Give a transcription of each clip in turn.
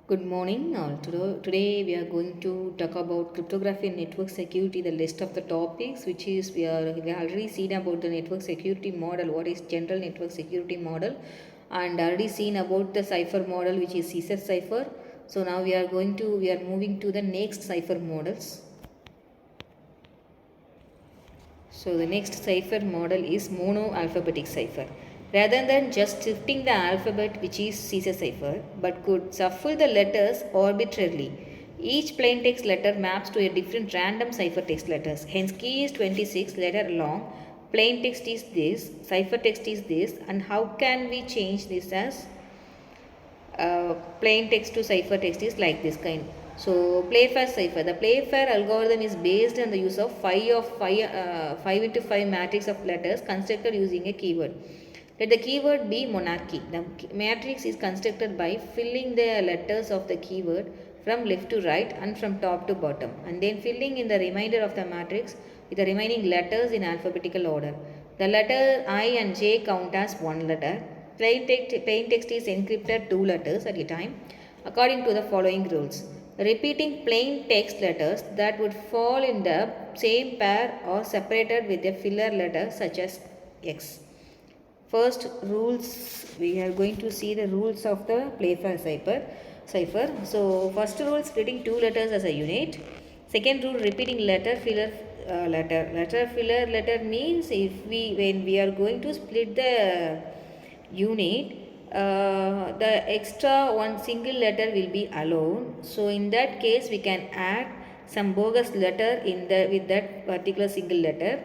Good morning all. Today we are going to talk about cryptography and network security, the list of the topics which is we already seen about the network security model, what is general network security model, and already seen about the cipher model which is Caesar cipher. So now we are moving to the next cipher models. So the next cipher model is mono-alphabetic cipher. Rather than just shifting the alphabet, which is Caesar cipher, but could shuffle the letters arbitrarily. Each plain text letter maps to a different random cipher text letters. Hence key is 26 letter long, plain text is this, cipher text is this, and how can we change this as plain text to cipher text is like this kind. So playfair cipher. The playfair algorithm is based on the use of 5 into 5 matrix of letters constructed using a keyword. Let the keyword be monarchy. The matrix is constructed by filling the letters of the keyword from left to right and from top to bottom, and then filling in the remainder of the matrix with the remaining letters in alphabetical order. The letter I and J count as one letter. Plain text is encrypted 2 letters at a time according to the following rules. Repeating plain text letters that would fall in the same pair or separated with a filler letter such as X. First rules, we are going to see the rules of the playfair cipher. So first rule, splitting 2 letters as a unit. Second rule, repeating letter filler letter filler letter means when we are going to split the unit, the extra one single letter will be alone. So in that case we can add some bogus letter with that particular single letter,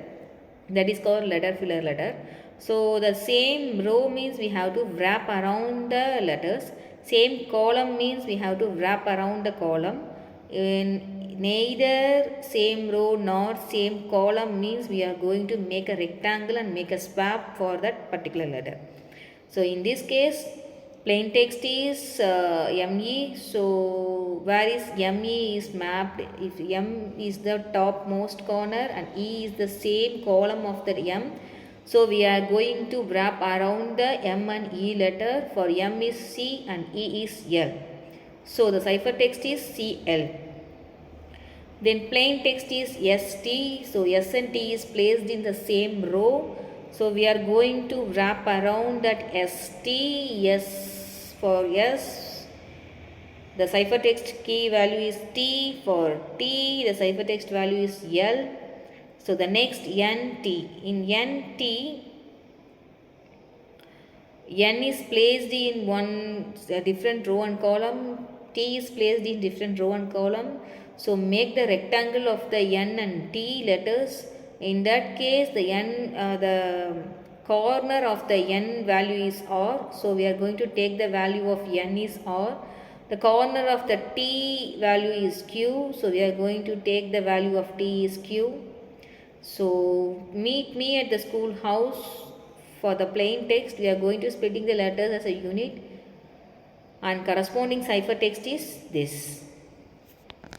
that is called letter filler letter. So the same row means we have to wrap around the letters. Same column means we have to wrap around the column. In neither same row nor same column means we are going to make a rectangle and make a swap for that particular letter. So in this case, plain text is ME. So where is ME is mapped? If M is the topmost corner and E is the same column of the M, so we are going to wrap around the M and E letter. For M is C and E is L. So the cipher text is CL. Then plain text is ST. So S and T is placed in the same row. So we are going to wrap around that ST. S for S. The cipher text key value is T. For T, the cipher text value is L. So the next NT. In NT, N is placed in one different row and column. T is placed in different row and column. So make the rectangle of the N and T letters. In that case, the corner of the N value is R. So we are going to take the value of N is R. The corner of the T value is Q. So we are going to take the value of T is Q. So meet me at the schoolhouse. For the plain text, we are going to splitting the letters as a unit, and corresponding cipher text is this.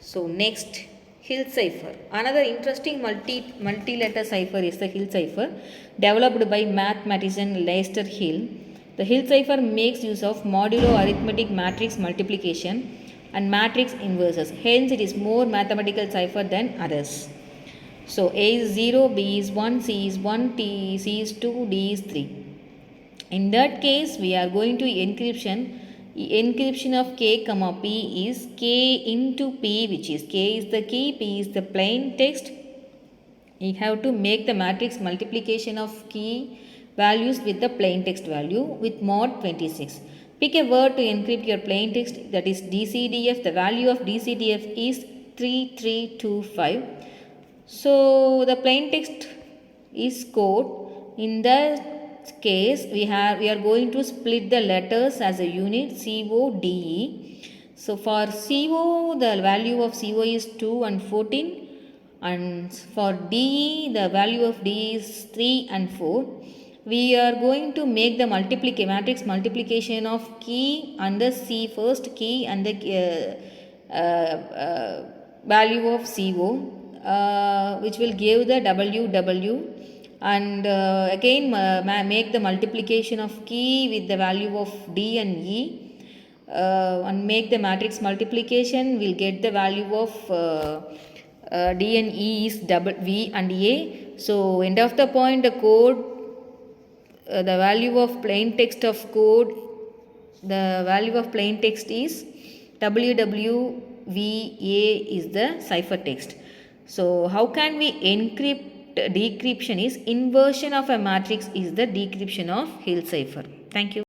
So next, Hill cipher. Another interesting multi-letter cipher is the Hill cipher, developed by mathematician Leicester Hill. The Hill cipher makes use of modulo arithmetic matrix multiplication and matrix inverses. Hence, it is more mathematical cipher than others. So A is 0, B is 1, C is 1, C is 2, D is 3. In that case, we are going to encryption. Encryption of K comma P is K into P, which is K is the key, P is the plain text. You have to make the matrix multiplication of key values with the plain text value with mod 26. Pick a word to encrypt your plain text, that is DCDF. The value of DCDF is 3325. So the plain text is code. In that case, we are going to split the letters as a unit CODE. So for CO, the value of CO is 2 and 14, and for DE, the value of DE is 3 and 4. We are going to make the matrix multiplication of key and the C first key and the value of CO. Which will give the WW, and again make the multiplication of key with the value of D and E. and make the matrix multiplication, we'll get the value of D and E is double V and A. So end of the point, the code, the value of plain text of code, the value of plain text is WWVA is the cipher text. So how can we encrypt? Decryption is inversion of a matrix is the decryption of Hill cipher. Thank you.